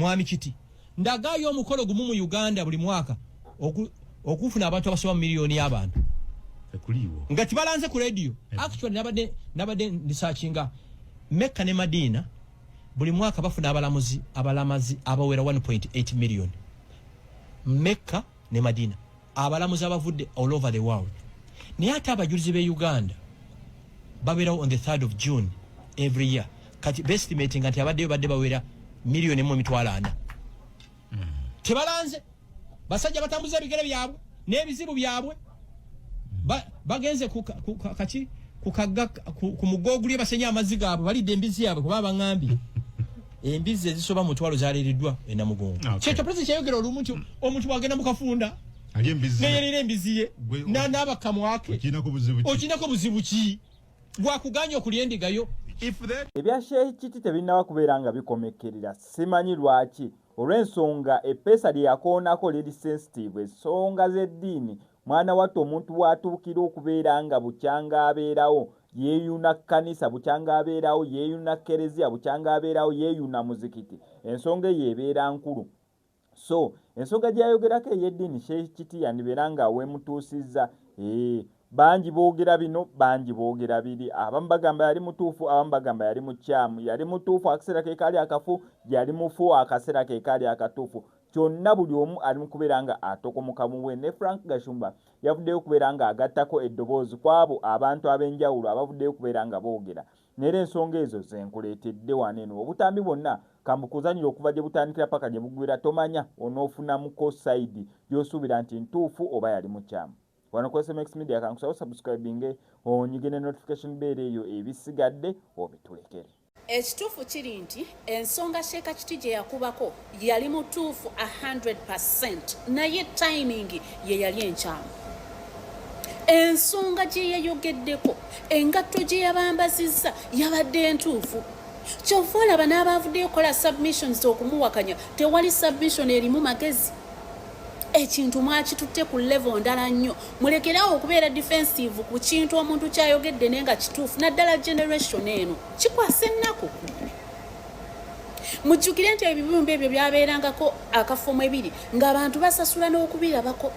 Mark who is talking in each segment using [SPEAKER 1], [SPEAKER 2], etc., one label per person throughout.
[SPEAKER 1] mwami kiti ndagayo omukolo gumu mu Uganda buli mwaka okufuna abantu abasoba miliyoni y'abantu
[SPEAKER 2] ekuliwo
[SPEAKER 1] nga kibalanze ku radio actually nabade researchinga Mecca ne Madina buli mwaka bafuna abalamazi abawera 1.8 million Mecca ne Madina abalamuzi abavudde all over the world ni hata abajulizi be Uganda babera on the 3rd of June every year kati estimating anti abadde bawera miliyoni mu mitwalo 4 tebalanze basajja batambuza bigere byabwe n'ebizibu byabwe bagenze kukaga ku mugoguli basenya amazi gaabwe balidde embizi yabwe kuba bangambi embizi ezisoba mutwalo zalereddwa enamugongo kyeto president yayogera omuntu wagenda mukafunda
[SPEAKER 2] ali embizi
[SPEAKER 1] neyerera embizi ye n'abakamwake okinako buzibu ki gwakuganya okulyendigayo
[SPEAKER 3] ebya Sheikh Kiti tebinaba kubeera nga bikomekerera simanyi lwaki olw'ensonga eppeesa lye yakoonako liri sensitive ensonga z'eddiini mwana wattu omuntu watuukira okubeera nga bukyanga abeerawo yeeyuna kkanisa bukyanga abeerawo yeeyuna kereziya bukyanga abeerawo yeeyuna muzikiti ensonga eyo ebeera nkulu so ensonga gyayogerako ey'eddiini Sheikh Kiti yandibeera nga weemutuusizza bangi boogera bino bangi boogera biri abamu bagamba yali mutuufu abamu bagamba yali mukyamu yali mutuufu akaseera ke kaali akafu yali mufu akaseera ke kaali akatuufu kyonna buli omu ali mu kubeera nga atokomoka muwe ne Frank Gashumba yavuddeyo kubeera nga agattako eddoboozi kwabo abantu ab'enjawulo abavuddeyo kubeera nga boogera neera ensonga ezo zenkuleetedde waneeno obutambi bwonna kambukuzanyira okuva gye butandikira paka gye bugwira tomanya onoofunamuko sayidi gy'osuubira nti ntuufu oba yali mukyamu wano ku SMX Media kankusaba subscribinge onyige ne notification bell eyo ebisigadde obitulekere.
[SPEAKER 4] Ekituufu kiri nti ensonga Sheikh Kiti gye yakubako yali mutuufu 100% naye timing ye yali enkyamu. Ensonga gye yayogeddeko engatto gye yabambazizza yabadde entuufu. Kyova olaba n'abavuddeyo kola submissions okumuwakanya tewali submission erimu magezi. Ekintu mwakitutte ku level ndala nnyo mulekerawo okubeera defensive ku kintu omuntu kyayogedde nenga kituufu naddala generation eno kikwasa ennaku mujjukire nti ebibumbe ebyo byabeerangako akafumu ebiri ng'abantu basasula n'okubirabako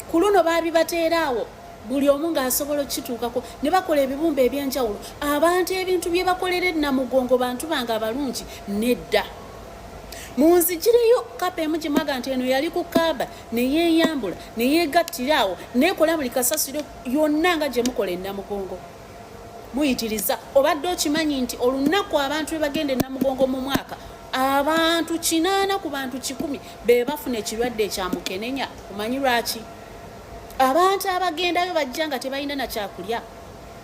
[SPEAKER 4] ku luno baabibateeraawo buli omu ng'asobola okituukako ne bakola ebibumbe ebyenjawulo abantu ebintu bye bakolera Namugongo bantu bange abalungi nedda munzigireyo kapa emu gimaga nti eno yali ku kaaba neyeeyambula neyeegattirawo neekola buli kasasiro yonna nga gye mukola Namugongo muyitiriza obadde okimanyi nti olunaku abantu bwe bagenda Namugongo mu mwaka abantu 8 ku bantu 100 be bafuna ekirwadde ekya mukenenya omanyi lwaki abantu abagendayo bajja nga tebalina na kyakulya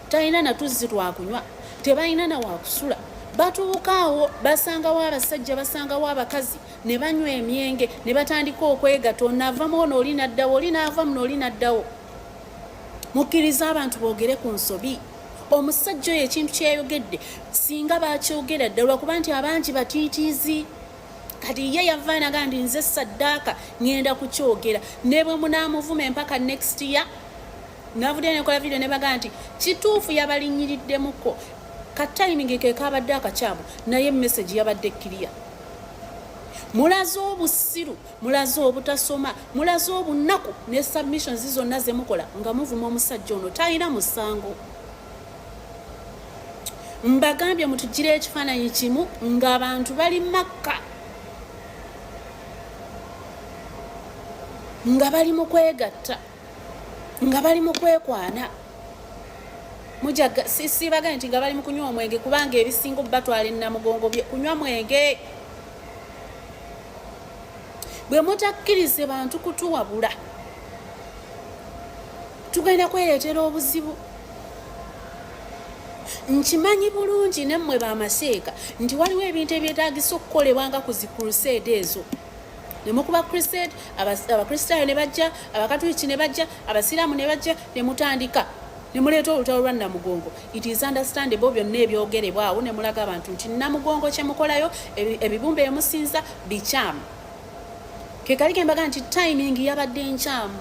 [SPEAKER 4] talina na tuzzi twakunywa tebalina na wakusula batuukaawo basangawo abasajja basangawo abakazi ne banywa emyenge ne batandika okwegatta onaavamu ono oli naddawo oli naavamu n'oli naddawo mukkiriza abantu boogere ku nsobi omusajja oyo ekintu kyeyogedde singa bakyogera ddala kuba nti abangi batiitiizi kati ye yavaanaga ndi nze saddaaka ngenda kukyogera ne bwe munaamuvuma empaka next year navudde nekola video ne baga nti kituufu yabalinnyiriddemuko ka timing ke kabadde akakyamu naye message yabadde clear mulazo obusiru mulazo obutasoma mulazo obunaku ne submissions zonna zemukola nga muvuma omusajja ono talina musango mbagambye mutugire ekifaananyi kimu ng'abantu bali Makka nga bali mu kwegatta nga bali mu kwekwana mujaga sibaga nti nga bali mu kunywa omwenge kubanga ebisingo batwala Namugongo kunywa mwenge bwe mutakkirize bantu kutuwabula tugenda kwereetera obuzibu nkimanyi bulungi nemmwe bamaseeka nti waliwo ebintu ebyetaagisa okukolebwa nga ku zi crusade ezo ne mukuba crusade abakristaayo ne bajja abakatuliki ne bajja abasiraamu ne bajja ne mutandika ne muleeta olutalo lwa Namugongo. It is understandable byonna ebyogerebwawo ne mulaga abantu nti Namugongo kye mukolayo ebibumbe emusinza bikyamu kekali mbaga nti timing yabadde nkyamu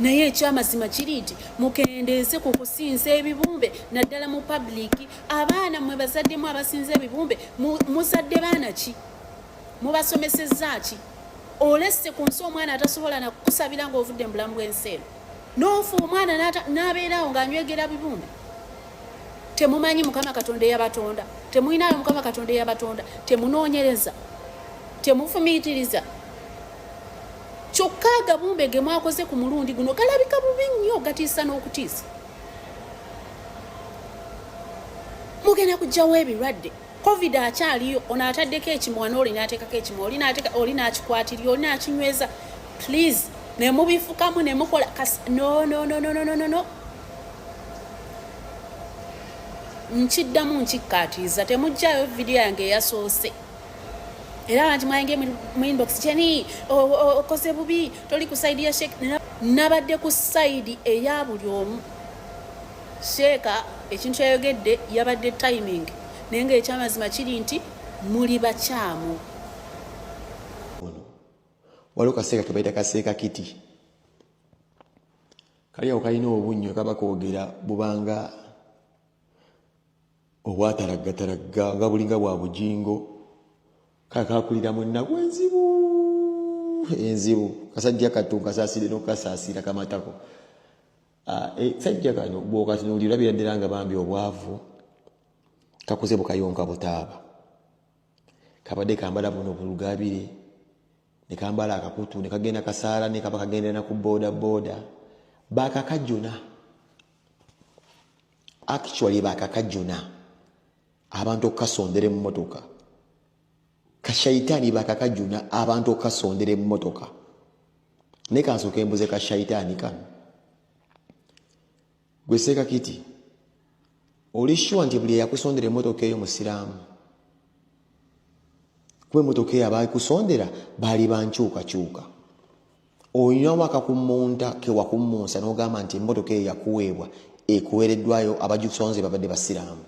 [SPEAKER 4] naye ekyamazima kiri nti mukendeeze ku kusinza ebibumbe naddala mu public abaana mwe bazaddemu abasinza ebibumbe muzadde baana ki mubasomesezza ki olesse ku nsi omwana atasobola na kusabira ng'ovudde mu bulamu bw'ensi eno n'ofu omwana n'abeerawo ng'anywegera bibumbe temumanyi mukama katonda eyabatonda temuyinayo mukama katonda eyabatonda temunoonyereza temufumiitiriza kyokka agabumbe ge mwakoze ku mulundi guno galabika bubi nnyo gatiisa n'okutiisa mugenda kujjawo ebirwadde covid akyaliyo ono ataddeko ekimwa n'oli n'ateekako ekimwa oli n'akikwatirya oli n'akinyweza please ne mubifukamu ne mukola no nkiddamu nkikkaatiiza temugjayo vidiyo yange eyasoose era abantu mwayinge mu inbox kyeni okoze bubi toli ku saidi ya sheeka nabadde ku saidi eya buli omu sheeka ekintu yayogedde yabadde timing naye ng'ekyamazima kiri nti muli bakyamu
[SPEAKER 5] waliwo kaseeka kebaita kaseeka kiti kali awo kalina obunnyo kaba koogera bubanga obwatalaggatalagga nga bulinga bwa bujingo kakakulira mu nnaku enzibu kasajja katu kasaasire n'okukasaasira kamatako sajja kano bw'okatunuulira biraddera nga bambi obwavu kakoze bukayonka butaaba kabadde kambala buno bulugabire ne kambala akakutu ne kagenda kasaala ne kaba kagenda na ku boda bakakajuna actually bakakajuna abantu okukasondera mu motoka kashayitaani bakakajuna abantu okukasondera mu motoka ne kansooka embuze kashayitaani kano gwe seeka kiti oli sure nti buli yakusondera emmotoka eyo musiraamu kuba emmotoka eyo abakusondera baali bankyukakyuka olina wakakumunta kewakumunsa n'ogamba nti emmotoka eyo yakuweebwa ekuweereddwayo abagikusonze babadde basiraamu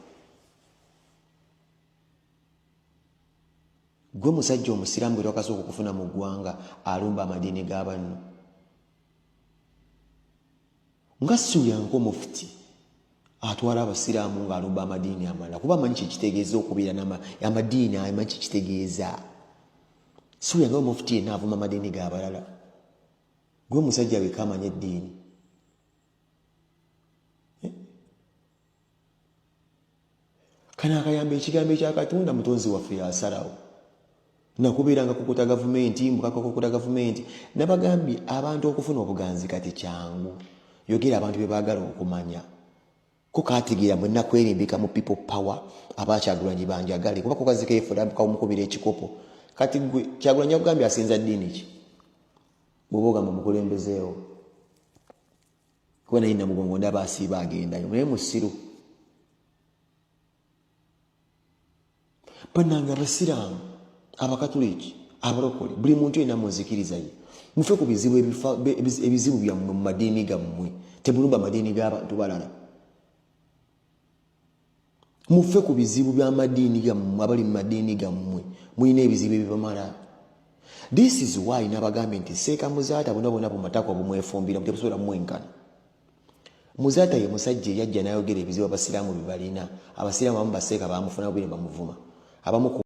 [SPEAKER 5] gwe musajja omusiraamu gwe twakasooka okufuna mu ggwanga alumba amadiini g'abanno nga suyanko omufuti atwala abasiraamu ng'alumba amadiini amalala kuba amanyi kyekitegeeza okubeera amadiini amanyi kyekitegeeza suyanko omufuti yenna avuma amadiini g'abalala gwe musajja weka amanya eddiini kana akayamba ekigambo ekyakatonda mutonzi waffe yasalawo nakubeeranga kukuta gavumenti mbukakakukuta gavumenti nabagambye abantu okufuna obuganzi kati kyangu yogera abantu bebaagala okumanya ko kategeera mwe nakwerimbika mu people power abakyagulanyi banjagale kuba kukazika efula kawumukubira ekikopo kati gwe kyagulanyi akugambye asinza ddiini ki bw'oba ogamba mukulembezeewo kuba naye namugongo ndaba asiiba agendayo naye musiru bannanga abasiraamu abakatuliki abalokole buli muntu yenna munzikiriza ye mufe ku ebizibu byammwe mu madiini gammwe temulumba amadiini g'abantu balala mufe ku bizibu by'amadiini gammwe abali mu madiini gammwe mulina ebizibu ebibamala this is why nabagambye nti seeka muzaata bonna bumatakwa bumwefumbira mutebusobola mwenkana muzaata ye musajja eyajja n'ayogera ebizibu abasiraamu bye balina abasiraamu abamu baseeka bamufuna bubiri bamuvuma abamu